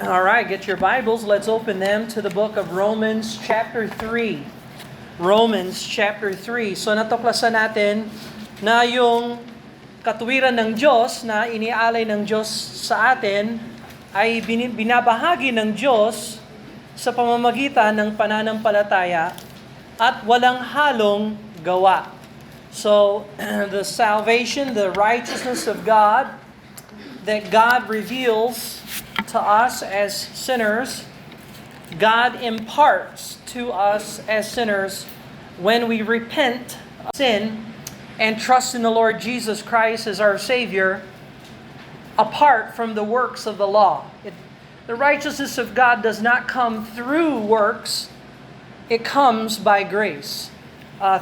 All right, get your Bibles. Let's open them to the book of Romans chapter 3. Romans chapter 3. So natuklasan natin na yung katuwiran ng Diyos na inialay ng Diyos sa atin ay binabahagi ng Diyos sa pamamagitan ng pananampalataya at walang halong gawa. So, the salvation, the righteousness of God that God reveals to us as sinners, God imparts to us as sinners when we repent of sin and trust in the Lord Jesus Christ as our Savior, apart from the works of the law. The righteousness of God does not come through works, it comes by grace,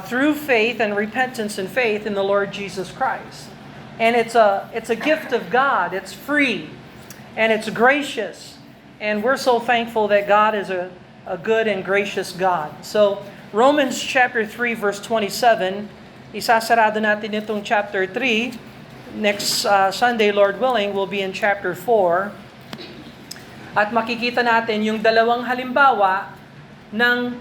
through faith and repentance and faith in the Lord Jesus Christ. And it's a gift of God. It's free and it's gracious. And we're so thankful that God is a good and gracious God. So, Romans chapter 3 verse 27, isasarado natin itong chapter 3. Next Sunday, Lord willing, we'll be in chapter 4. At makikita natin yung dalawang halimbawa ng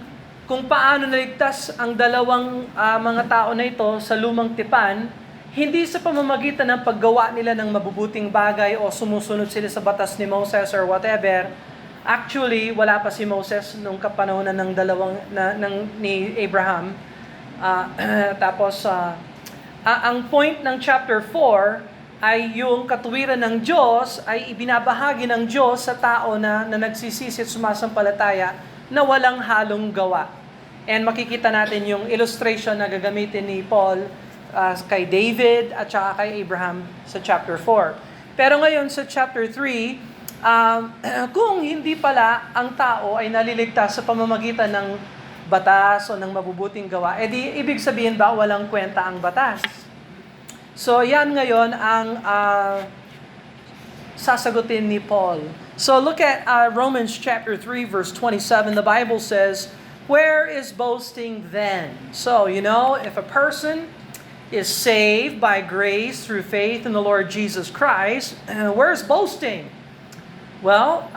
kung paano naligtas ang dalawang mga tao na ito sa lumang tipan, hindi sa pamamagitan ng paggawa nila ng mabubuting bagay o sumusunod sila sa batas ni Moses or whatever. Actually, wala pa si Moses nung kapanahonan ng ni Abraham. Ang point ng chapter 4 ay yung katuwiran ng Diyos ay ibinabahagi ng Diyos sa tao na nagsisisi at sumasampalataya na walang halong gawa. And makikita natin yung illustration na gagamitin ni Paul kay David at saka kay Abraham sa chapter 4. Pero ngayon sa chapter 3, kung hindi pala ang tao ay naliligtas sa pamamagitan ng batas o ng mabubuting gawa, edi ibig sabihin ba walang kwenta ang batas? So yan ngayon ang sasagutin ni Paul. So look at Romans chapter 3 verse 27. The Bible says, "Where is boasting then?" So, if a person is saved by grace through faith in the Lord Jesus Christ, where's boasting? Well,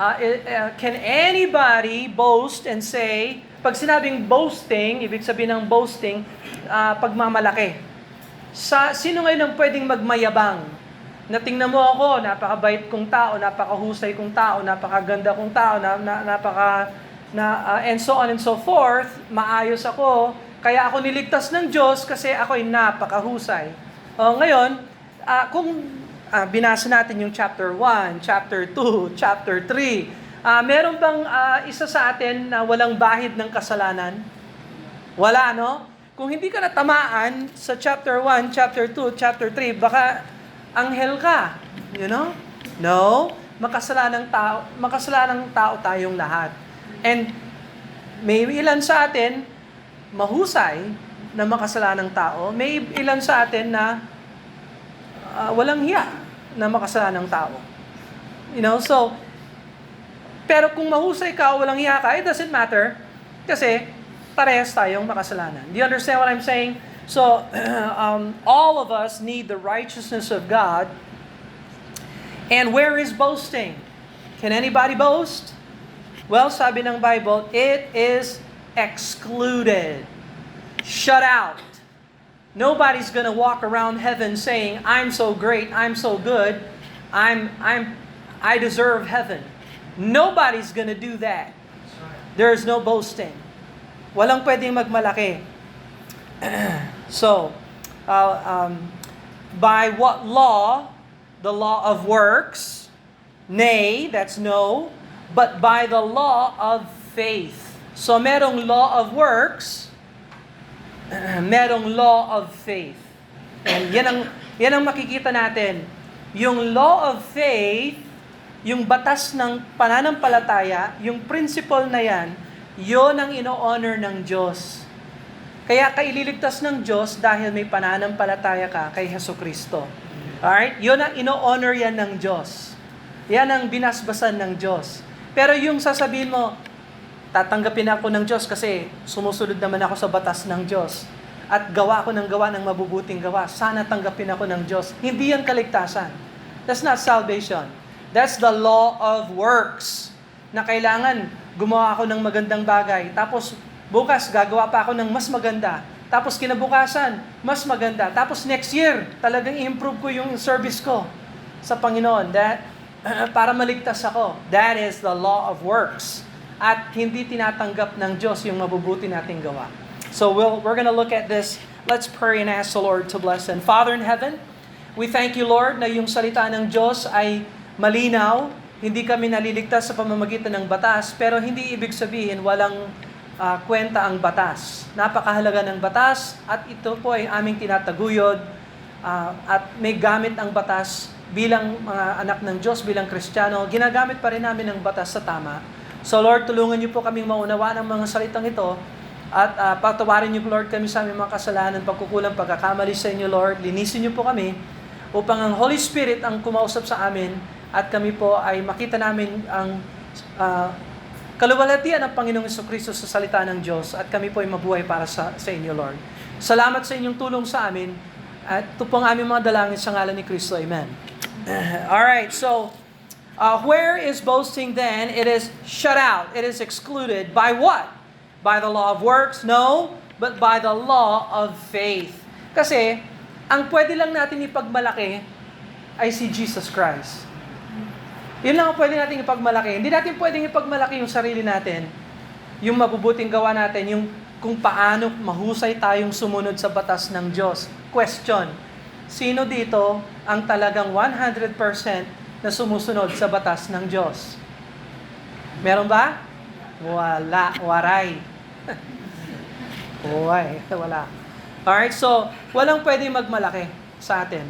can anybody boast and say, pag sinabing boasting, ibig sabihin ng boasting, pagmamalaki. Sino ngayon ang pwedeng magmayabang? Na tingnan mo ako, napakabait kong tao, napakahusay kong tao, napakaganda kong tao, and so on and so forth, maayos ako, kaya ako niligtas ng Diyos kasi ako'y napakahusay. Ngayon, kung binasa natin yung chapter 1, chapter 2, chapter 3, meron bang isa sa atin na walang bahid ng kasalanan? Wala, no? Kung hindi ka natamaan sa chapter 1, chapter 2, chapter 3, baka anghel ka. No, makasalanang tao tayong lahat. And may ilan sa atin mahusay na makasalanang tao, may ilan sa atin na walang hiya na makasalanang tao. Pero kung mahusay ka o walang hiya ka, it doesn't matter kasi parehas tayong makasalanan. Do you understand what I'm saying? So, all of us need the righteousness of God. And where is boasting? Can anybody boast? Well, sabi ng Bible, it is excluded. Shut out. Nobody's going to walk around heaven saying, "I'm so great, I'm so good, I deserve heaven." Nobody's going to do that. There's no boasting. Walang pwedeng magmalaki. So, by what law? The law of works? Nay, that's no. But by the law of faith. So, merong law of works, merong law of faith. And yan ang makikita natin. Yung law of faith, yung batas ng pananampalataya, yung principle na yan, yon ang ino-honor ng Diyos. Kaya kaililigtas ng Diyos dahil may pananampalataya ka kay Jesucristo. Alright? Yon ang ino-honor yan ng Diyos. Yan ang binasbasan ng Diyos. Pero yung sasabihin mo, tatanggapin ako ng Diyos kasi sumusunod naman ako sa batas ng Diyos. At gawa ko ng mabubuting gawa. Sana tanggapin ako ng Diyos. Hindi yan kaligtasan. That's not salvation. That's the law of works. Na kailangan gumawa ako ng magandang bagay. Tapos bukas gagawa pa ako ng mas maganda. Tapos kinabukasan, mas maganda. Tapos next year, talagang i-improve ko yung service ko sa Panginoon. Para maligtas ako. That is the law of works. At hindi tinatanggap ng Diyos yung mabubuti nating gawa. So we're going to look at this. Let's pray and ask the Lord to bless. And Father in heaven, we thank you, Lord, na yung salita ng Diyos ay malinaw. Hindi kami naliligtas sa pamamagitan ng batas, pero hindi ibig sabihin walang kwenta ang batas. Napakahalaga ng batas at ito po ay aming tinataguyod at may gamit ang batas bilang mga anak ng Diyos, bilang Kristiyano. Ginagamit pa rin namin ang batas sa tama. So Lord, tulungan niyo po kaming maunawa ng mga salitang ito. At patawarin niyo, Lord, kami sa aming mga kasalanan, pagkukulang, pagkakamali sa inyo, Lord. Linisin niyo po kami upang ang Holy Spirit ang kumausap sa amin at kami po ay makita namin ang kaluwalhatian ng Panginoong Jesucristo sa salita ng Diyos at kami po ay mabuhay para sa inyo, Lord. Salamat sa inyong tulong sa amin at ito po ang aming mga dalangin sa ngalan ni Kristo. Amen. Alright, so where is boasting then? It is shut out. It is excluded. By what? By the law of works? No, but by the law of faith. Kasi, ang pwede lang natin ipagmalaki ay si Jesus Christ. Yun lang ang pwede natin ipagmalaki. Hindi natin pwedeng ipagmalaki yung sarili natin, yung mabubuting gawa natin, yung kung paano mahusay tayong sumunod sa batas ng Diyos. Question, sino dito ang talagang 100% na sumusunod sa batas ng Diyos? Meron ba? Wala. Waray. Wala. Alright, so, walang pwede magmalaki sa atin.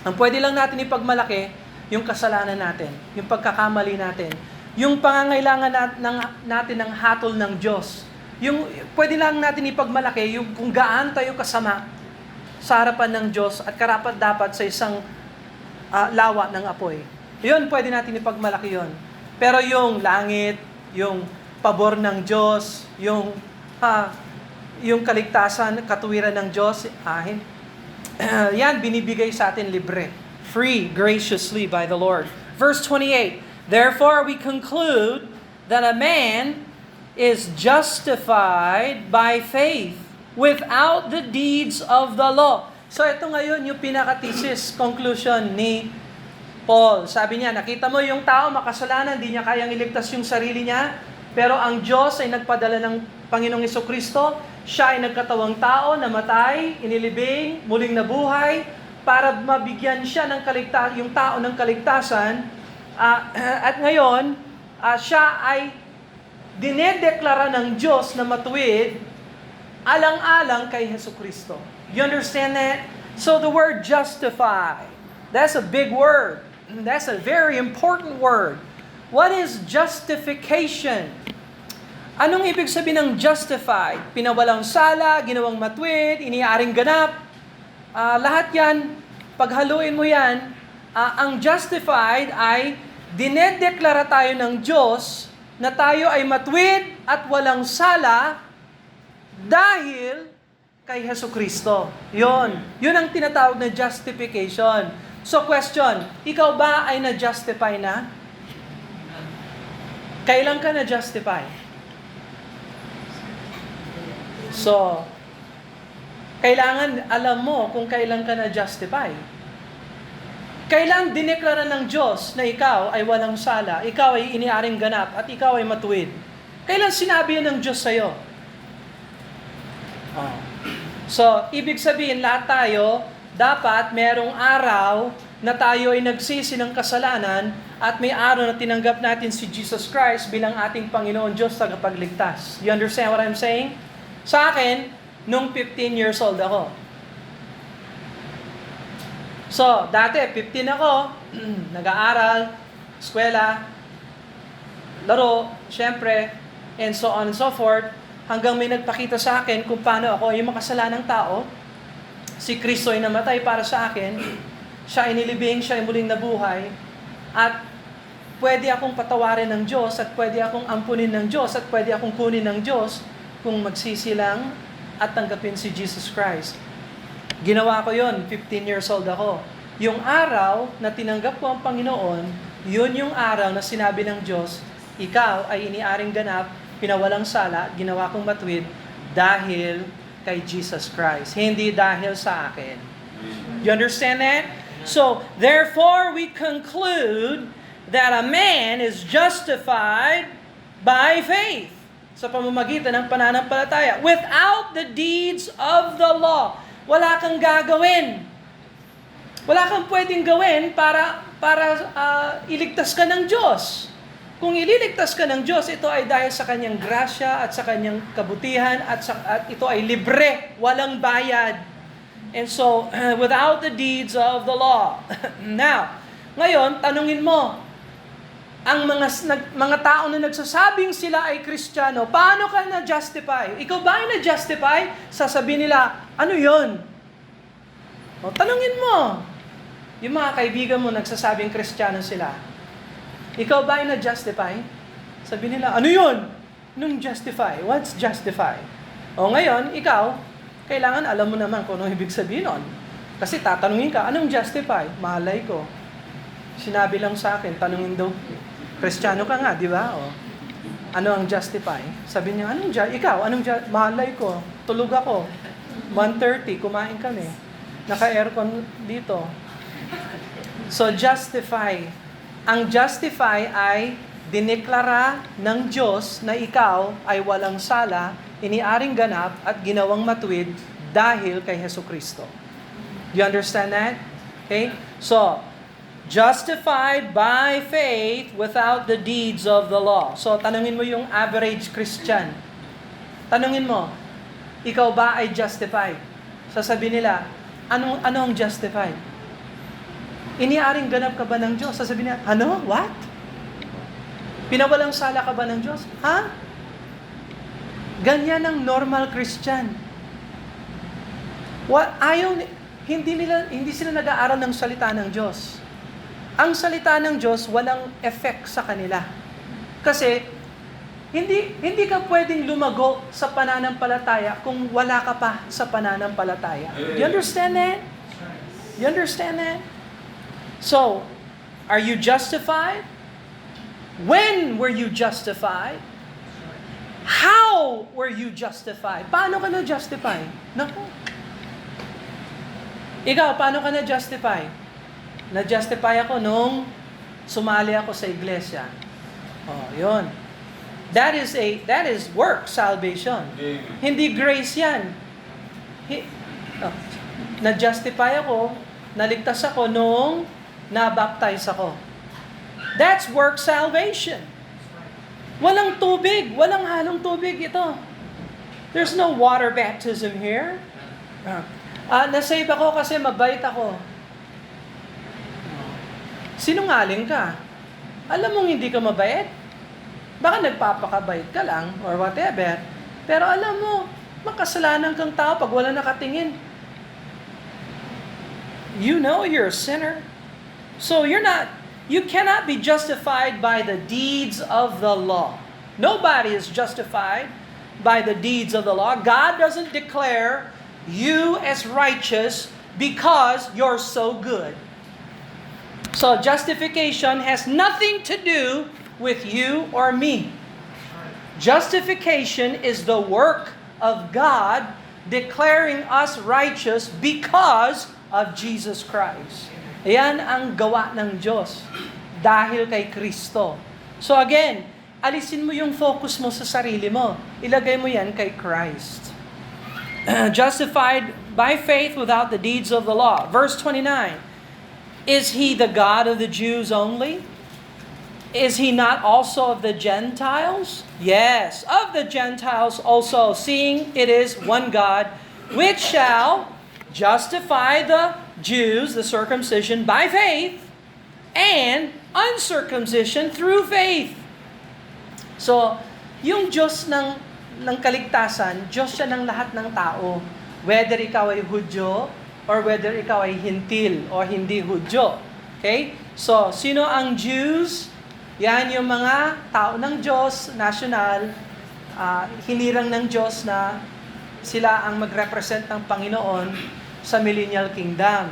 Ang pwede lang natin ipagmalaki, yung kasalanan natin, yung pagkakamali natin, yung pangangailangan natin ng hatol ng Diyos. Yung pwede lang natin ipagmalaki, yung kung gaano tayo kasama sa harapan ng Diyos at karapat-dapat sa isang lawa ng apoy. Yun, pwede natin ipagmalaki yun. Pero yung langit, yung pabor ng Diyos, yung kaligtasan, katuwiran ng Diyos, yan, binibigay sa atin libre. Free, graciously by the Lord. Verse 28, therefore we conclude that a man is justified by faith without the deeds of the law. So ito ngayon yung pinaka-thesis conclusion ni Paul. Sabi niya, nakita mo yung tao makasalanan, di niya kayang iligtas yung sarili niya, pero ang Diyos ay nagpadala ng Panginoong Jesucristo. Siya ay nagkatawang tao, namatay, inilibing, muling nabuhay, para mabigyan siya ng yung tao ng kaligtasan. At ngayon, siya ay dinedeklara ng Diyos na matuwid alang-alang kay Jesucristo. You understand that? So the word justify, that's a big word. That's a very important word. What is justification? Anong ibig sabihin ng justified? Pinawalang sala, ginawang matuwid, iniaaring ganap. Lahat yan, paghaluin mo yan, ang justified ay dinedeklara tayo ng Diyos na tayo ay matuwid at walang sala dahil kay Jesucristo. Yun ang tinatawag na justification. So question, ikaw ba ay na-justify na? Kailan ka na-justify? So, kailangan alam mo kung kailan ka na-justify. Kailan dineklara ng Diyos na ikaw ay walang sala, ikaw ay iniaring ganap, at ikaw ay matuwid? Kailan sinabi yan ng Diyos sa'yo? So, ibig sabihin, lahat tayo, dapat merong araw na tayo ay nagsisi ng kasalanan at may araw na tinanggap natin si Jesus Christ bilang ating Panginoon Diyos tagapagligtas. You understand what I'm saying? Sa akin, nung 15 years old ako. So, dati 15 ako, nag-aaral, eskwela, laro, syempre, and so on and so forth, hanggang may nagpakita sa akin kung paano ako yung makasalanang tao. Si Kristo ay namatay para sa akin, siya ay nilibing, siya ay muling nabuhay, at pwede akong patawarin ng Diyos, at pwede akong ampunin ng Diyos, at pwede akong kunin ng Diyos kung magsisilang at tanggapin si Jesus Christ. Ginawa ko yon, 15 years old ako. Yung araw na tinanggap ko ang Panginoon, Yun yung araw na sinabi ng Diyos, ikaw ay iniaring ganap, pinawalang sala, ginawa kong matuwid dahil kay Jesus Christ. Hindi dahil sa akin. You understand that? So, therefore we conclude that a man is justified by faith sa pamamagitan ng pananampalataya without the deeds of the law. Wala kang gagawin. Wala kang pwedeng gawin para iligtas ka ng Diyos. Kung ililigtas ka ng Diyos, ito ay dahil sa kanyang grasya at sa kanyang kabutihan at ito ay libre, walang bayad. And so, without the deeds of the law. Now, ngayon, tanungin mo, ang mga tao na nagsasabing sila ay Kristiyano, paano ka na-justify? Ikaw ba ay na-justify? Sasabihin nila, ano yon? O, tanungin mo. Yung mga kaibigan mo nagsasabing Kristiyano sila. Ikaw ba ay na-justify? Sabi nila, ano yun? Nung justify? What's justify? O ngayon, ikaw, kailangan alam mo naman kung ano ibig sabihin nun. Kasi tatanungin ka, anong justify? Malay ko. Sinabi lang sa akin, tanungin daw, Kristiyano ka nga, di ba? O, ano ang justify? Sabi niya, malay ko, tulog ako. 1:30, kumain kami. Naka-aircon dito. So, justify. Ang justify ay dineklara ng Diyos na ikaw ay walang sala, iniaring ganap at ginawang matuwid dahil kay Jesucristo. Do you understand that? Okay? So, justified by faith without the deeds of the law. So, tanungin mo yung average Christian. Tanungin mo, ikaw ba ay justified? Sasabihin nila, ano ang justified? Iniaring ganap ka ba ng Diyos? Sasabihin niya, ano? What? Pinawalang sala ka ba ng Diyos? Ha? Ganyan ang normal Christian. Hindi sila nag-aaral ng salita ng Diyos. Ang salita ng Diyos walang effect sa kanila. Kasi hindi ka pwedeng lumago sa pananampalataya kung wala ka pa sa pananampalataya. Do you understand that? You understand that? So, are you justified? When were you justified? How were you justified? Paano ka na-justify? Naku. Ikaw, paano ka na-justify? Na-justify ako nung sumali ako sa iglesia. Oh, yun. That is work salvation. Hindi grace yan. Na-justify ako, naligtas ako nung na-baptize ako. That's work salvation. Walang tubig, walang halong tubig ito. There's no water baptism here. Nasave ako kasi mabait ako. Sinungaling ka. Alam mong hindi ka mabait? Baka nagpapakabait ka lang or whatever. Pero alam mo, makasalanan kang tao pag wala nakatingin. You know you're a sinner. So you cannot be justified by the deeds of the law. Nobody is justified by the deeds of the law. God doesn't declare you as righteous because you're so good. So justification has nothing to do with you or me. Justification is the work of God declaring us righteous because of Jesus Christ. Yan ang gawa ng Diyos dahil kay Kristo. So again, alisin mo yung focus mo sa sarili mo. Ilagay mo yan kay Christ. Justified by faith without the deeds of the law. Verse 29. Is He the God of the Jews only? Is He not also of the Gentiles? Yes, of the Gentiles also, seeing it is one God, which shall justify the Jews, the circumcision, by faith, and uncircumcision through faith. So, yung Diyos ng kaligtasan, Diyos siya ng lahat ng tao. Whether ikaw ay Hudyo, or whether ikaw ay hintil, o hindi Hudyo. Okay? So, sino ang Jews? Yan yung mga tao ng Diyos, national, hinirang ng Diyos na sila ang mag-represent ng Panginoon sa millennial kingdom.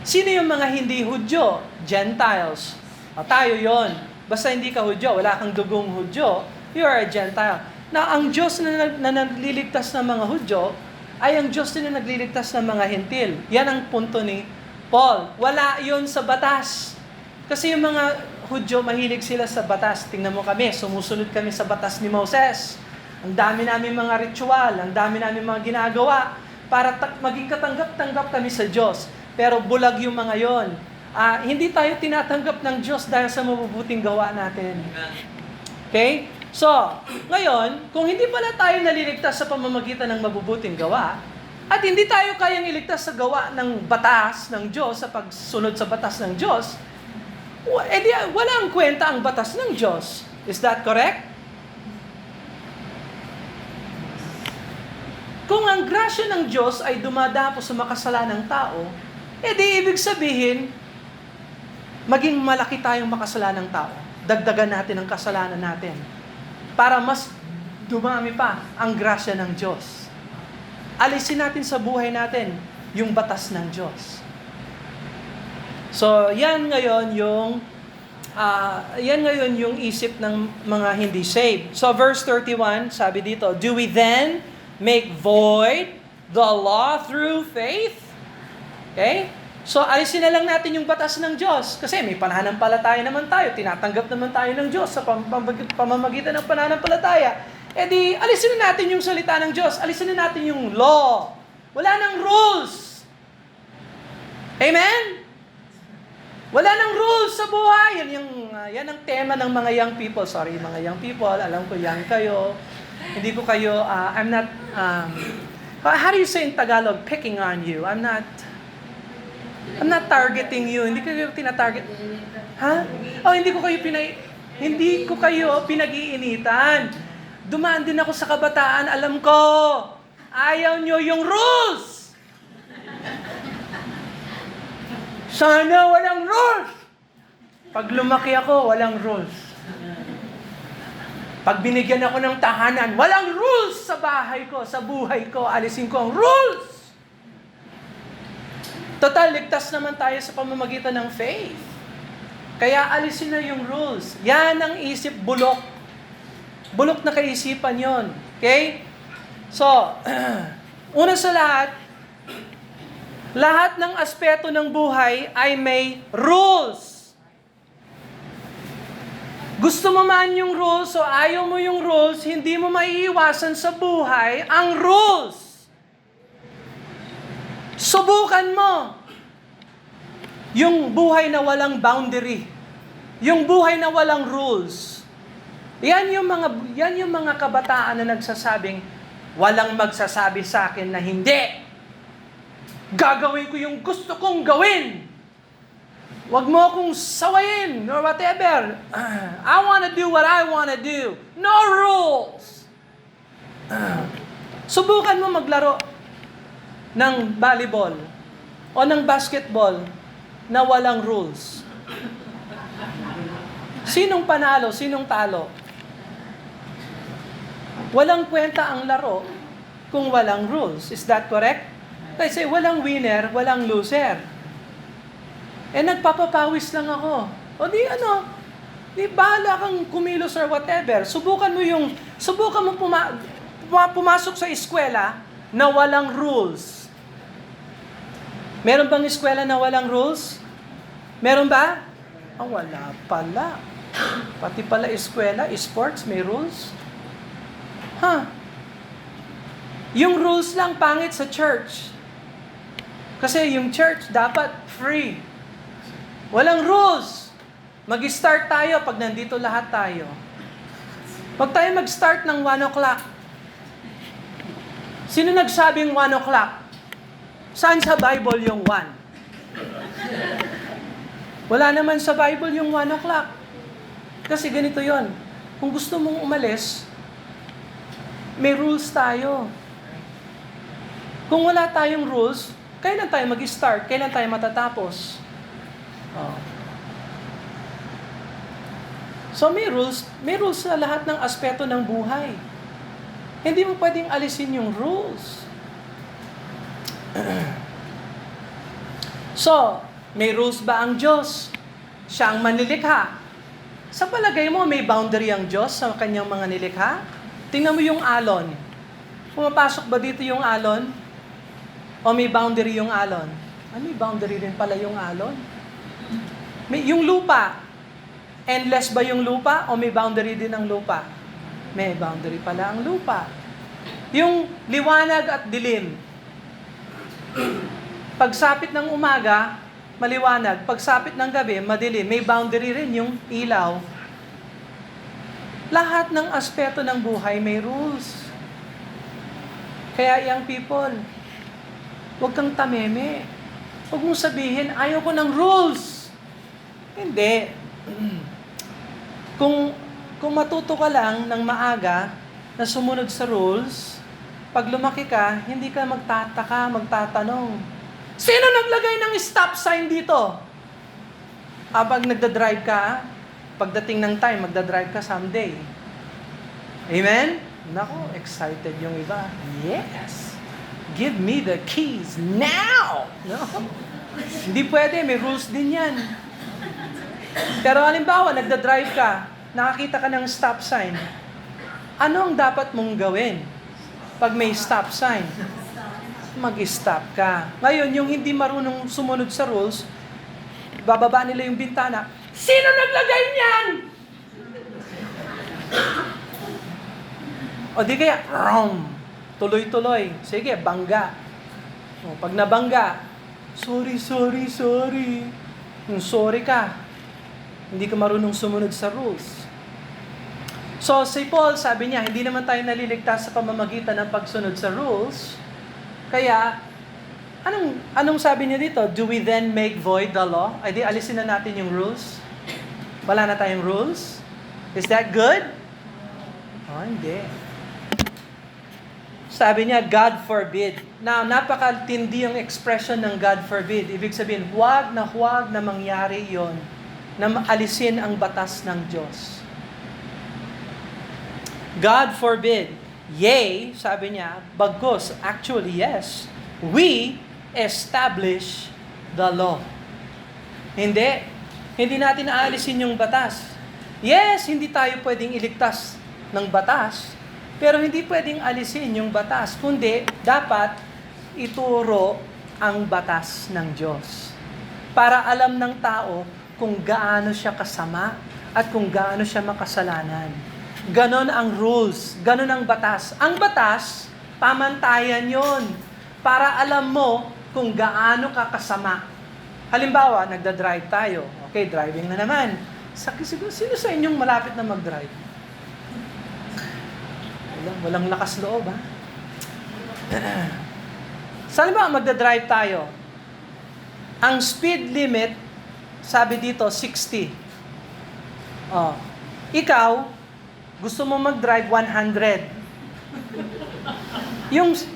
Sino yung mga hindi Hudyo? Gentiles. Tayo yon. Basta hindi ka Hudyo, wala kang dugong Hudyo, you are a Gentile. Na ang Diyos na nagliligtas ng mga Hudyo, ay ang Diyos din na nagliligtas ng mga Hentil. Yan ang punto ni Paul. Wala yon sa batas. Kasi yung mga Hudyo, mahilig sila sa batas. Tingnan mo kami, sumusunod kami sa batas ni Moses. Ang dami namin mga ritual, ang dami namin mga ginagawa para maging katanggap-tanggap kami sa Diyos. Pero bulag yung mga yon. Hindi tayo tinatanggap ng Diyos dahil sa mabubuting gawa natin. Okay? So, ngayon, kung hindi pala tayo naliligtas sa pamamagitan ng mabubuting gawa, at hindi tayo kayang iligtas sa gawa ng batas ng Diyos, sa pagsunod sa batas ng Diyos, walang kwenta ang batas ng Diyos. Is that correct? Kung ang grasya ng Diyos ay dumadapo sa makasalanang tao, di ibig sabihin, maging malaki tayong makasalanang tao. Dagdagan natin ang kasalanan natin para mas dumami pa ang grasya ng Diyos. Alisin natin sa buhay natin yung batas ng Diyos. So, yan ngayon yung isip ng mga hindi saved. So, verse 31, sabi dito, do we then make void the law through faith? Okay? So, alisin na lang natin yung batas ng Diyos. Kasi may pananampalataya naman tayo. Tinatanggap naman tayo ng Diyos sa pamamagitan ng pananampalataya. Alisin na natin yung salita ng Diyos. Alisin na natin yung law. Wala nang rules. Amen? Wala nang rules sa buhay. Yan ang tema ng mga young people. Sorry, mga young people. Alam ko, young kayo. Hindi ko kayo, I'm not, how do you say in Tagalog, picking on you? I'm not targeting you. Hindi ko kayo tinatarget. Ha? Hindi ko kayo pinag-iinitan. Dumaan din ako sa kabataan, alam ko. Ayaw nyo yung rules. Sana walang rules. Pag lumaki ako, walang rules. Pag binigyan ako ng tahanan, walang rules sa bahay ko, sa buhay ko. Alisin ko ang rules. Total, ligtas naman tayo sa pamamagitan ng faith. Kaya alisin na yung rules. Yan ang isip bulok. Bulok na kaisipan yon. Okay? So, una sa lahat ng aspeto ng buhay ay may rules. Gusto mo man yung rules o ayaw mo yung rules, hindi mo maiiwasan sa buhay ang rules. Subukan mo yung buhay na walang boundary. Yung buhay na walang rules. Yan yung mga kabataan na nagsasabing, walang magsasabi sa akin na hindi. Gagawin ko yung gusto kong gawin. Huwag mo akong sawayin or whatever. I wanna do what I wanna do. No rules. Subukan mo maglaro ng volleyball o ng basketball na walang rules. Sinong panalo? Sinong talo? Walang kwenta ang laro kung walang rules. Is that correct? Kasi walang winner, walang loser. Nagpapapawis lang ako. Di bahala kang kumilos or whatever. Subukan mo pumasok sa eskwela na walang rules. Meron bang eskwela na walang rules? Meron ba? Wala pala. Pati pala eskwela, sports, may rules? Yung rules lang pangit sa church. Kasi yung church dapat free. Walang rules. Mag-start tayo pag nandito lahat tayo. Huwag tayo mag-start ng 1 o'clock. Sino nagsabing 1 o'clock? Saan sa Bible yung 1? Wala naman sa Bible yung 1 o'clock. Kasi ganito yon. Kung gusto mong umalis, may rules tayo. Kung wala tayong rules, kailan tayo mag-start? Kailan tayo matatapos? So may rules sa lahat ng aspeto ng buhay. Hindi mo pwedeng alisin yung rules. So, may rules ba ang Diyos? Siya ang manlilikha. Sa palagay mo, may boundary ang Diyos sa kanyang mga nilikha? Tingnan mo yung alon. Pumapasok ba dito yung alon? O may boundary yung alon? May boundary rin pala yung alon. Yung lupa, endless ba yung lupa o may boundary din ang lupa? May boundary pala ang lupa. Yung liwanag at dilim. Pagsapit ng umaga, maliwanag. Pagsapit ng gabi, madilim. May boundary rin yung ilaw. Lahat ng aspeto ng buhay may rules. Kaya young people, huwag kang tameme. Huwag mong sabihin, ayaw ko ng rules. Hindi. Kung matuto ka lang ng maaga na sumunod sa rules, pag lumaki ka, hindi ka magtatanong. Sino naglagay ng stop sign dito? Pag nagda-drive ka, pagdating ng time, magda-drive ka someday. Amen? Nako, excited yung iba. Yes! Give me the keys now! No? Hindi pwede, may rules din yan. Pero halimbawa, nagda-drive ka, nakakita ka ng stop sign. Ano ang dapat mong gawin pag may stop sign? Mag-stop ka. Ngayon, yung hindi marunong sumunod sa rules, bababa nila yung bintana. Sino naglagay niyan? O di kaya, tuloy-tuloy. Sige, bangga. O, pag nabangga, sorry. Yung sorry ka, hindi ka marunong sumunod sa rules. So, si Paul, sabi niya, hindi naman tayo naliligtas sa pamamagitan ng pagsunod sa rules. Kaya, anong sabi niya dito? Do we then make void the law? Ay di, alisin na natin yung rules. Wala na tayong rules? Is that good? Oh, hindi. Sabi niya, God forbid. Now, napakatindi yung expression ng God forbid. Ibig sabihin, huwag na mangyari yon na alisin ang batas ng Diyos. God forbid. Yea, sabi niya, bagkus, actually yes, we establish the law. Hindi natin aalisin yung batas. Yes, hindi tayo pwedeng iligtas ng batas, pero hindi pwedeng alisin yung batas, kundi dapat ituro ang batas ng Diyos. Para alam ng tao kung gaano siya kasama at kung gaano siya makasalanan. Ganon ang rules, ganon ang batas. Ang batas, pamantayan yon para alam mo kung gaano ka kasama. Halimbawa, nagda-drive tayo. Okay, driving na naman. Sino sa inyong malapit na mag-drive? Walang lakas loob, ha? Saan ba magda-drive tayo? Ang speed limit, sabi dito, 60. Oh. Ikaw, gusto mo mag-drive 100.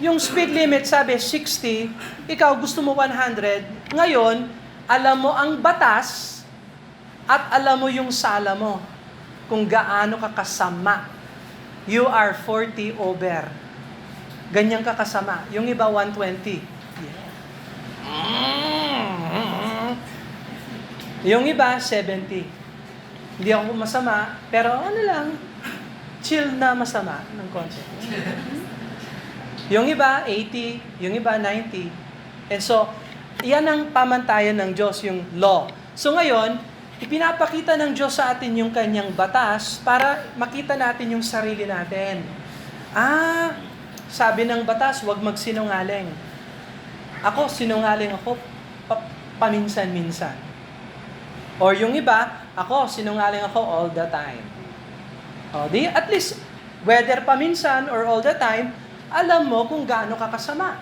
Yung speed limit, sabi 60. Ikaw, gusto mo 100. Ngayon, alam mo ang batas at alam mo yung sala mo. Kung gaano ka kasama. You are 40 over. Ganyan ka kasama. Yung iba, 120. Yung iba, 70. Hindi ako masama, pero ano lang, chill na masama ng konti. Yung iba, 80. Yung iba, 90. And so, yan ang pamantayan ng Diyos, yung law. So ngayon, ipinapakita ng Diyos sa atin yung kanyang batas para makita natin yung sarili natin. Sabi ng batas, huwag magsinungaling. Ako, sinungaling ako paminsan-minsan. Or yung iba, ako, sinungaling ako all the time. At least, whether paminsan or all the time, alam mo kung gaano ka kasama.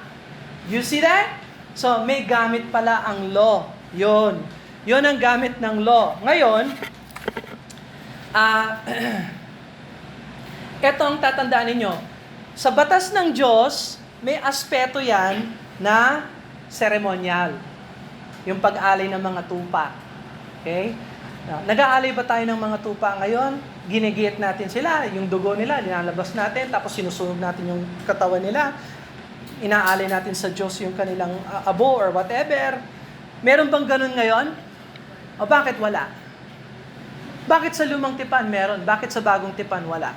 You see that? So, may gamit pala ang law. Yun ang gamit ng law. Ngayon, ito ang tatandaan ninyo. Sa batas ng Diyos, may aspeto yan na ceremonial. Yung pag-alay ng mga tupa. Okay? Nag-aalay ba tayo ng mga tupa ngayon? Ginigit natin sila, yung dugo nila, nilalabas natin, tapos sinusunog natin yung katawan nila. Inaalay natin sa Diyos yung kanilang abo or whatever. Meron bang ganun ngayon? O bakit wala? Bakit sa lumang tipan meron? Bakit sa bagong tipan wala?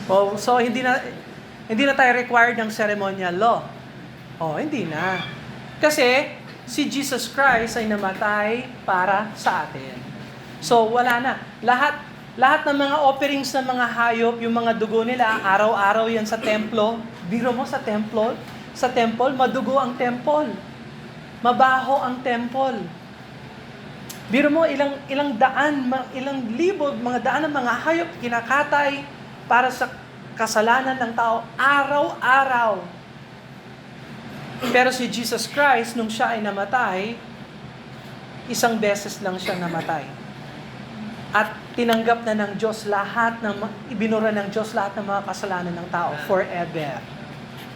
Oh, so hindi na tayo required ng ceremonial law. Oh, hindi na. Kasi si Jesus Christ ay namatay para sa atin. So wala na. Lahat ng mga offerings ng mga hayop, yung mga dugo nila, araw-araw yan sa templo. Biro mo sa temple, madugo ang temple. Mabaho ang temple. Biro mo ilang libo, mga daan ng mga hayop kinakatay para sa kasalanan ng tao araw-araw. Pero si Jesus Christ, nung siya ay namatay, isang beses lang siya namatay. At tinanggap na ng Diyos ibinura ng Diyos lahat ng mga kasalanan ng tao forever.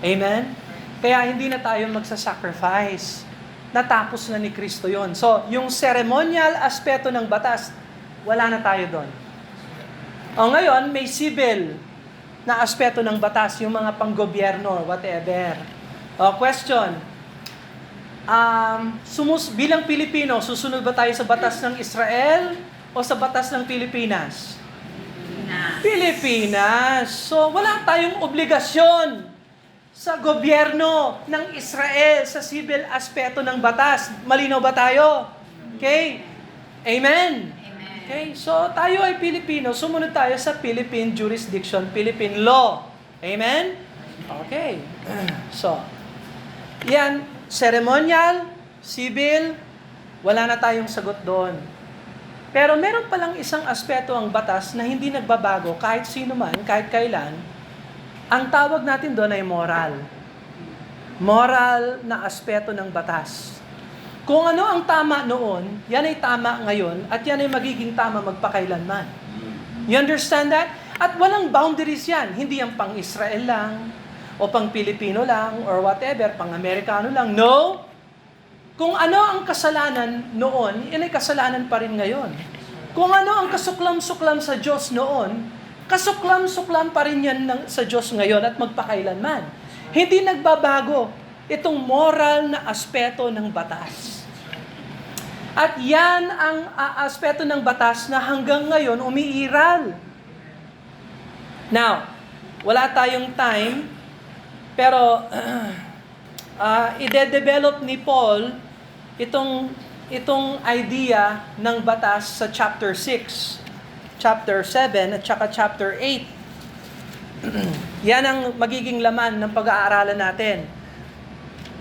Amen? Kaya hindi na tayo magsasacrifice. Natapos na ni Kristo yon. So, yung ceremonial aspeto ng batas, wala na tayo doon. O ngayon, may civil na aspeto ng batas, yung mga panggobyerno, whatever. O, question. Bilang Pilipino, susunod ba tayo sa batas ng Israel o sa batas ng Pilipinas? Pilipinas. So, wala tayong obligasyon sa gobyerno ng Israel, sa civil aspeto ng batas. Malinaw ba tayo? Okay? Amen? Okay? So, tayo ay Pilipino, sumunod tayo sa Philippine jurisdiction, Philippine law. Amen? Okay. So, yan, ceremonial, civil, wala na tayong sagot doon. Pero meron palang isang aspeto ang batas na hindi nagbabago kahit sino man, kahit kailan. Ang tawag natin doon ay moral. Moral na aspeto ng batas. Kung ano ang tama noon, yan ay tama ngayon, at yan ay magiging tama magpakailanman. You understand that? At walang boundaries yan. Hindi yan pang Israel lang, o pang Pilipino lang, or whatever, pang Amerikano lang. No! Kung ano ang kasalanan noon, yan ay kasalanan pa rin ngayon. Kung ano ang kasuklam-suklam sa Diyos noon, kasuklam-suklam pa rin yan sa Diyos ngayon at magpakailanman. Hindi nagbabago itong moral na aspeto ng batas. At yan ang aspeto ng batas na hanggang ngayon umiiral. Now, wala tayong time, pero ide-develop ni Paul itong idea ng batas sa chapter 6. Chapter 7 at saka chapter 8. Yan ang magiging laman ng pag-aaralan natin.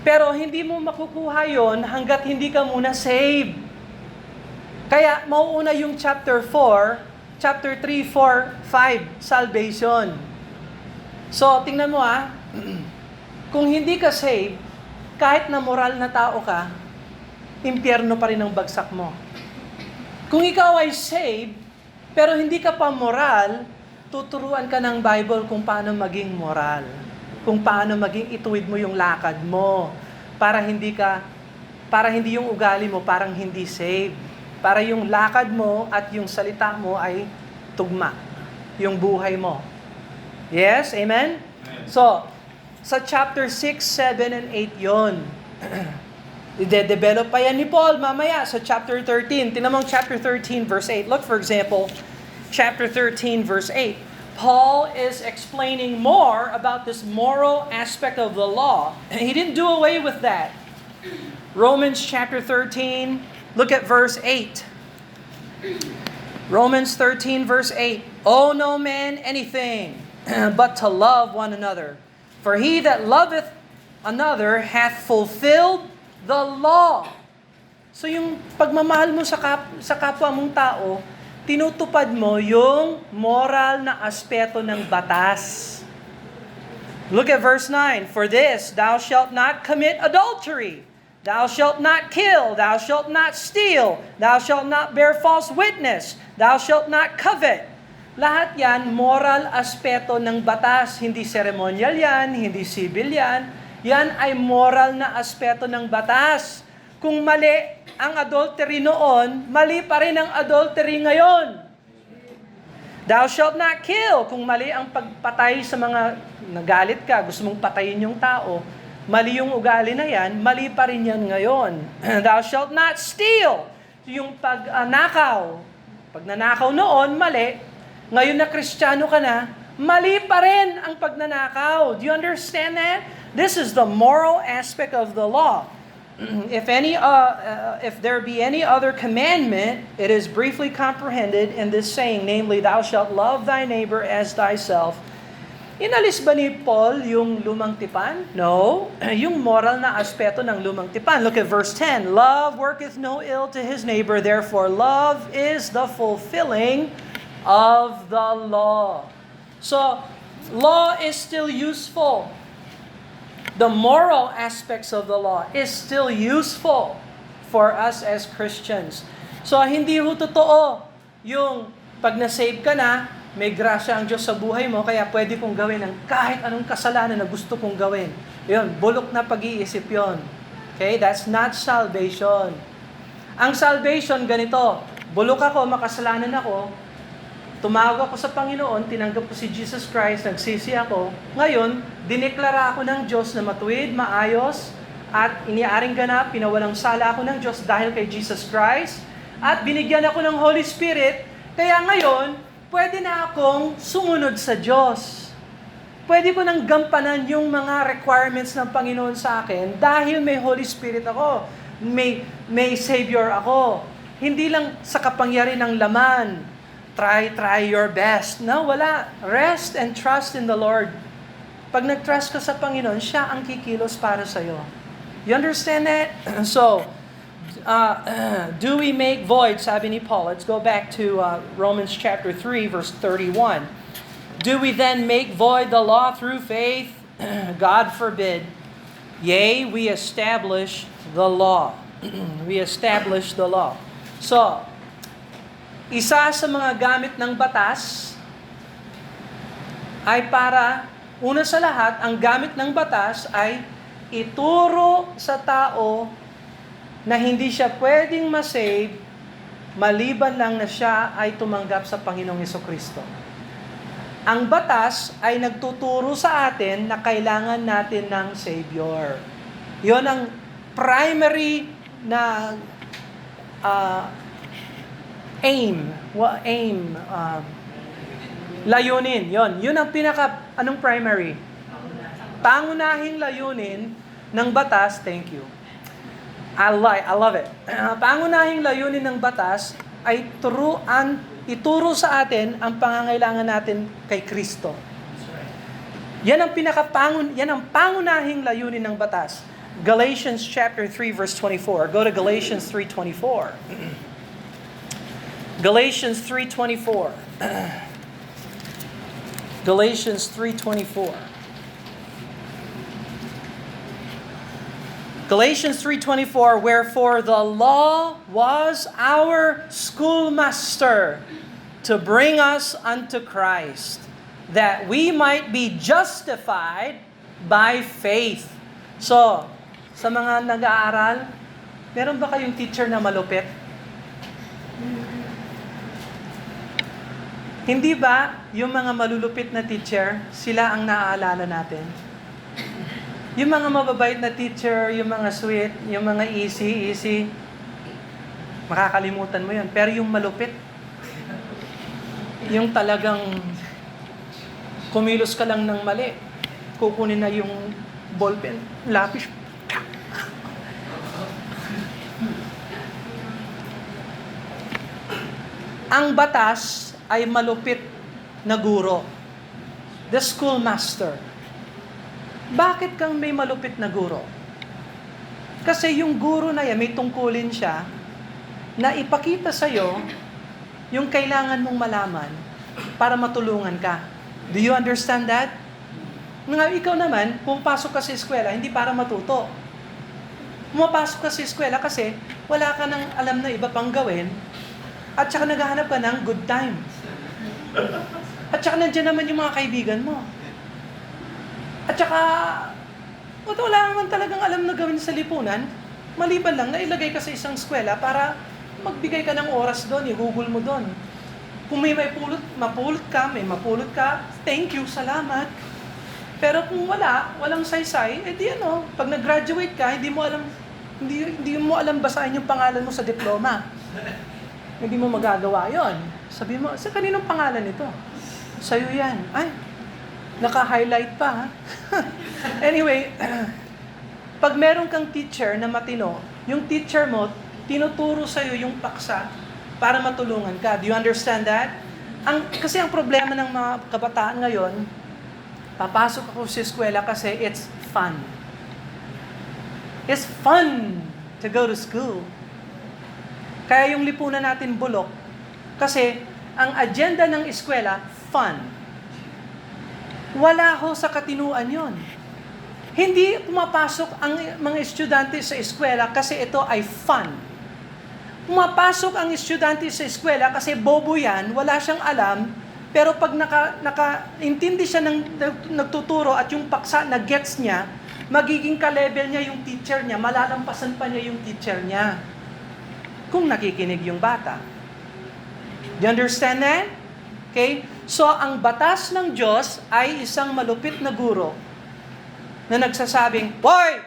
Pero hindi mo makukuha yon hanggat hindi ka muna saved. Kaya mauuna yung chapter 4, chapter 3, 4, 5, salvation. So, tingnan mo kung hindi ka saved, kahit na moral na tao ka, impyerno pa rin ang bagsak mo. Kung ikaw ay saved, pero hindi ka pa moral, tuturuan ka ng Bible kung paano maging moral. Kung paano maging ituwid mo yung lakad mo. Para hindi yung ugali mo parang hindi saved. Para yung lakad mo at yung salita mo ay tugma. Yung buhay mo. Yes? Amen? So, sa chapter 6, 7, and 8 yon. I-develop pa yan ni Paul mamaya sa chapter 13. Tingnan mo ang chapter 13 verse 8. Look, for example, chapter 13 verse 8. Paul is explaining more about this moral aspect of the law. He didn't do away with that. Romans chapter 13, look at verse 8. Romans 13 verse 8. Owe no man anything but to love one another. For he that loveth another hath fulfilled the law. So yung pagmamahal mo sa kapwa mong tao, tinutupad mo yung moral na aspeto ng batas. Look at verse 9. For this, thou shalt not commit adultery. Thou shalt not kill. Thou shalt not steal. Thou shalt not bear false witness. Thou shalt not covet. Lahat yan, moral aspeto ng batas. Hindi ceremonial yan, hindi civil yan. Yan ay moral na aspeto ng batas. Kung mali ang adultery noon, mali pa rin ang adultery ngayon. Thou shalt not kill. Kung mali ang pagpatay sa mga nagalit ka, gusto mong patayin yung tao, mali yung ugali na yan, mali pa rin yan ngayon. Thou shalt not steal. yung pagnakaw. Pag nanakaw noon, mali. Ngayon na Kristiyano ka na, mali pa rin ang pagnanakaw. Do you understand that? This is the moral aspect of the law. If there be any other commandment, it is briefly comprehended in this saying, namely, thou shalt love thy neighbor as thyself. Inalis ba ni Paul yung lumang tipan? No. Yung moral na aspeto ng lumang tipan. Look at verse 10. Love worketh no ill to his neighbor, therefore love is the fulfilling of the law. So, law is still useful. The moral aspects of the law is still useful for us as Christians. So, hindi ho totoo yung pag na-save ka na, may grasya ang Diyos sa buhay mo, kaya pwede kong gawin ang kahit anong kasalanan na gusto kong gawin. Yun, bulok na pag-iisip yon. Okay, that's not salvation. Ang salvation, ganito, bulok ako, makasalanan ako, tumawag ako sa Panginoon, tinanggap ko si Jesus Christ, nagsisi ako, ngayon, dineklara ako ng Diyos na matuwid, maayos, at iniaaring ganap, pinawalang sala ako ng Diyos dahil kay Jesus Christ, at binigyan ako ng Holy Spirit, kaya ngayon, pwede na akong sumunod sa Diyos. Pwede ko nang gampanan yung mga requirements ng Panginoon sa akin dahil may Holy Spirit ako. May Savior ako. Hindi lang sa kapangyarihan ng laman. Try your best. No, wala. Rest and trust in the Lord. Pag nag-trust ka sa Panginoon, siya ang kikilos para sa'yo. You understand that? So, do we make void, sabi ni Paul. Let's go back to Romans chapter 3, verse 31. Do we then make void the law through faith? God forbid. Yea, we establish the law. We establish the law. So, isa sa mga gamit ng batas ay para, una sa lahat, ang gamit ng batas ay ituro sa tao na hindi siya pwedeng masave maliban lang na siya ay tumanggap sa Panginoong Hesukristo. Ang batas ay nagtuturo sa atin na kailangan natin ng Savior. Yon ang primary na layunin. Yun ang anong primary? Pangunahing layunin ng batas, thank you. I love it. Pangunahing layunin ng batas ay ituro sa atin ang pangangailangan natin kay Kristo. Yan ang pangunahing layunin ng batas. Galatians chapter 3 verse 24. Go to Galatians 3:24. Galatians 3:24. Galatians 3:24. Galatians 3:24, wherefore the law was our schoolmaster to bring us unto Christ, that we might be justified by faith. So, sa mga nag-aaral, meron ba kayong teacher na malupit? Hindi ba yung mga malulupit na teacher, sila ang naaalala natin? Yung mga mababait na teacher, yung mga sweet, yung mga easy, makakalimutan mo yun. Pero yung malupit, yung talagang kumilos ka lang ng mali, kukunin na yung ballpen, lapis. Ang batas ay malupit na guro. The schoolmaster. Bakit kang may malupit na guro? Kasi yung guro na yan, may tungkulin siya na ipakita sa'yo yung kailangan mong malaman para matulungan ka. Do you understand that? Nga ikaw naman, pumapasok ka sa eskwela, hindi para matuto. Pumapasok ka sa eskwela kasi wala ka nang alam na iba pang gawin at saka naghahanap ka ng good time. At saka nandiyan naman yung mga kaibigan mo. At saka, wala naman talagang alam na gawin sa lipunan, maliban lang na ilagay ka sa isang eskwela para magbigay ka ng oras doon, i-google mo doon. Kung may mapulot ka, thank you, salamat. Pero kung walang saysay, pag nag-graduate ka, hindi mo alam basahin yung pangalan mo sa diploma. Hindi mo magagawa yon. Sabi mo, sa kaninong pangalan ito? Sa'yo yan. Ay, naka-highlight pa ha. Anyway, pag meron kang teacher na matino, yung teacher mo, tinuturo sa'yo yung paksa para matulungan ka. Do you understand that? Kasi ang problema ng mga kabataan ngayon, papasok ako sa eskwela kasi it's fun. It's fun to go to school. Kaya yung lipunan natin bulok. Kasi ang agenda ng eskwela, fun. Wala ho sa katinuan yon. Hindi pumapasok ang mga estudyante sa eskwela kasi ito ay fun. Pumapasok ang estudyante sa eskwela kasi bobo yan, wala siyang alam, pero pag naka-intindi siya ng nagtuturo at yung paksa na gets niya, magiging ka-level niya yung teacher niya, malalampasan pa niya yung teacher niya. Kung nakikinig yung bata. Do you understand that? Okay? So, ang batas ng Diyos ay isang malupit na guro na nagsasabing, "Hoy!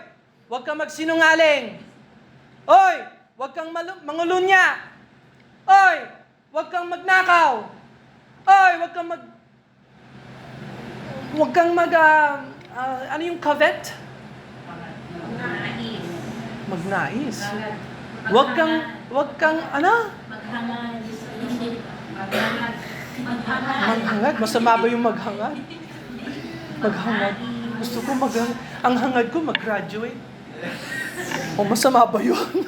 Huwag kang magsinungaling! Hoy! Huwag kang mangulunya! Hoy! Huwag kang magnakaw! Hoy! Huwag kang ano yung covet? Magnais. Huwag kang, ano? Maghangad. Masama ba yung maghangad? Maghangad. Gusto ko ang hangad ko mag-graduate. O masama ba yun?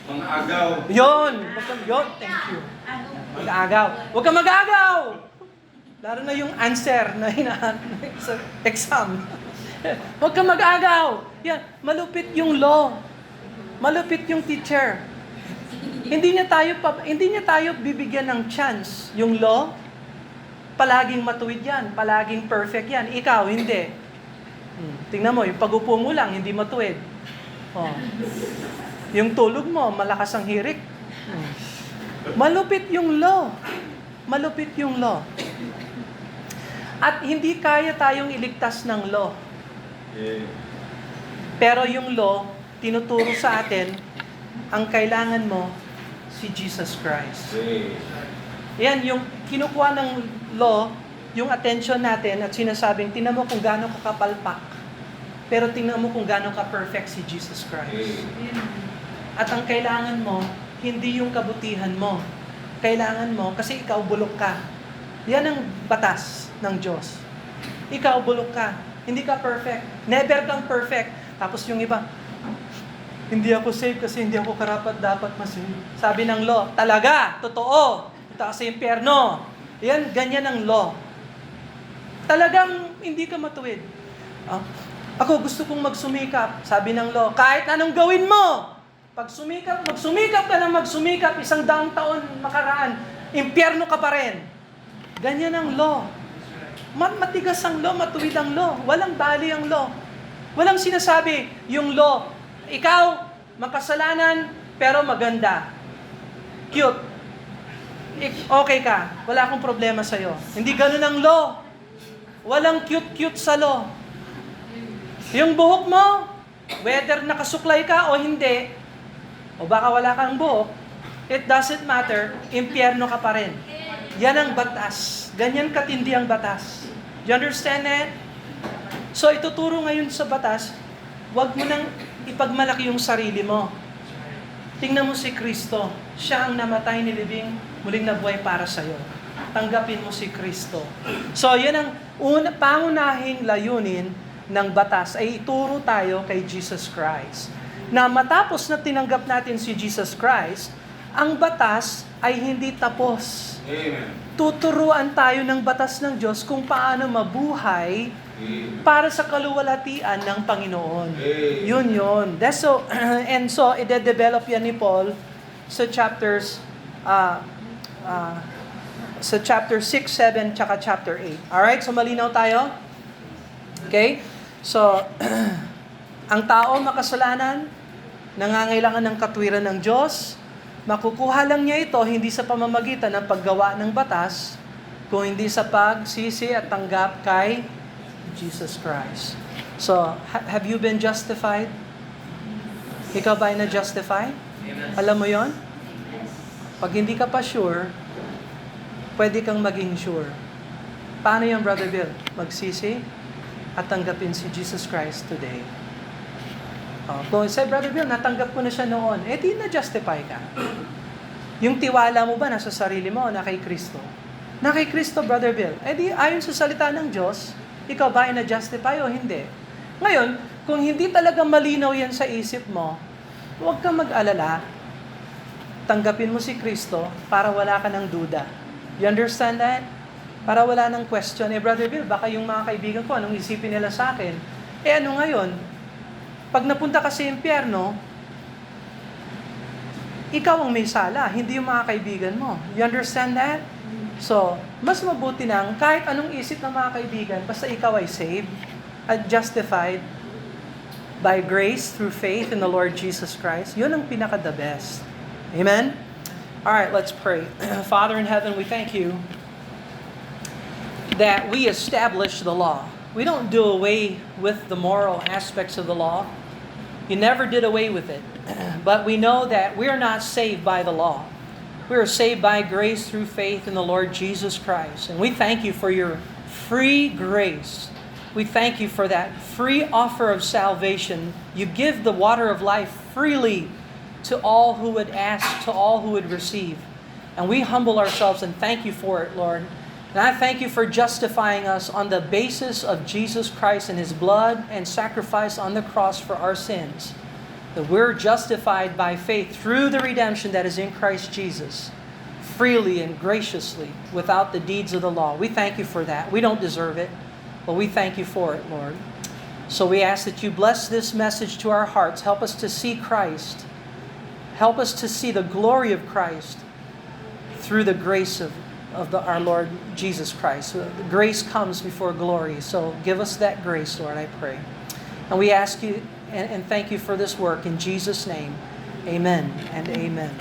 Mag-agaw. Yun. Thank you. Mag-agaw. Huwag kang mag-agaw! Lalo na yung answer na sa exam. Huwag kang mag-agaw. Yan. Malupit yung law. Malupit yung teacher. Hindi niya tayo bibigyan ng chance. Yung law, palaging matuwid yan, palaging perfect yan. Ikaw, hindi. Tingnan mo, yung pag-upo mo lang, hindi matuwid. Oh. Yung tulog mo, malakas ang hirik. Malupit yung law. Malupit yung law. At hindi kaya tayong iligtas ng law. Pero yung law, tinuturo sa atin, ang kailangan mo, si Jesus Christ. Yan, yung kinukuha ng law, yung attention natin at sinasabing, tingnan mo kung gaano ka kapalpak. Pero tingnan mo kung gaano ka perfect si Jesus Christ. At ang kailangan mo, hindi yung kabutihan mo. Kailangan mo, kasi ikaw bulok ka. Yan ang batas ng Diyos. Ikaw bulok ka. Hindi ka perfect. Never kang perfect. Tapos yung iba, hindi ako saved kasi hindi ako karapat-dapat masave. Sabi ng law, talaga, totoo. Punta ka sa impyerno. Yan, ganyan ang law. Talagang hindi ka matuwid. Ako gusto kong magsumikap. Sabi ng law, kahit anong gawin mo, pag magsumikap ka na magsumikap, 100 taon makaraan, impyerno ka pa rin. Ganyan ang law. Matigas ang law, matuwid ang law. Walang bali ang law. Walang sinasabi yung law, ikaw, makasalanan, pero maganda. Cute. Okay ka. Wala akong problema sa'yo. Hindi ganun ang law. Walang cute-cute sa law. Yung buhok mo, whether nakasuklay ka o hindi, o baka wala kang buhok, it doesn't matter, impyerno ka pa rin. Yan ang batas. Ganyan katindi ang batas. Do you understand that? So, ituturo ngayon sa batas, huwag mo nang ipagmalaki yung sarili mo. Tingnan mo si Kristo. Siya ang namatay, nilibing, muling nabuhay para sa'yo. Tanggapin mo si Kristo. So, yan ang pangunahing layunin ng batas ay ituro tayo kay Jesus Christ. Na matapos na tinanggap natin si Jesus Christ, ang batas ay hindi tapos. Amen. Tuturuan tayo ng batas ng Diyos kung paano mabuhay para sa kaluwalhatian ng Panginoon. Yun. That's so, and so, ide-develop yan ni Paul sa chapters sa chapter 6, 7, tsaka chapter 8. Alright? So, malinaw tayo? Okay? So, ang tao makasalanan, nangangailangan ng katwiran ng Diyos, makukuha lang niya ito hindi sa pamamagitan ng paggawa ng batas, kung hindi sa pagsisi at tanggap kay Jesus Christ. So, have you been justified? Ikaw ba ay na-justify? Alam mo yon? Pag hindi ka pa sure, pwede kang maging sure. Paano yan, Brother Bill? Magsisi at tanggapin si Jesus Christ today. Kung say, Brother Bill, natanggap ko na siya noon, di na-justify ka. Yung tiwala mo ba nasa sarili mo o na kay Kristo? Na kay Kristo, Brother Bill. Di ayon sa salita ng Diyos, ikaw ba ay na-justify o hindi? Ngayon, kung hindi talaga malinaw yan sa isip mo, huwag kang mag-alala. Tanggapin mo si Kristo para wala ka ng duda. You understand that? Para wala ng question. Brother Bill, baka yung mga kaibigan ko, anong isipin nila sa akin? Ano ngayon? Pag napunta ka sa impyerno, ikaw ang may sala, hindi yung mga kaibigan mo. You understand that? So, mas mabuti nang kahit anong isip ng mga kaibigan, basta ikaw ay saved at justified by grace through faith in the Lord Jesus Christ, yun ang pinaka-the best. Amen? Alright, let's pray. Father in heaven, we thank you that we establish the law. We don't do away with the moral aspects of the law. You never did away with it. But we know that we are not saved by the law. We are saved by grace through faith in the Lord Jesus Christ. And we thank you for your free grace. We thank you for that free offer of salvation. You give the water of life freely to all who would ask, to all who would receive. And we humble ourselves and thank you for it, Lord. And I thank you for justifying us on the basis of Jesus Christ and His blood and sacrifice on the cross for our sins. That we're justified by faith through the redemption that is in Christ Jesus, freely and graciously, without the deeds of the law. We thank you for that. We don't deserve it, but we thank you for it, Lord. So we ask that you bless this message to our hearts. Help us to see Christ. Help us to see the glory of Christ through the grace of our Lord Jesus Christ. So grace comes before glory. So give us that grace, Lord, I pray. And we ask you and thank you for this work in Jesus' name. Amen and amen.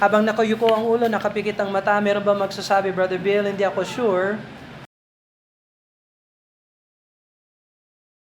Habang nakayuko ang ulo, nakapikit ang mata, meron ba magsasabi, Brother Bill, hindi ako sure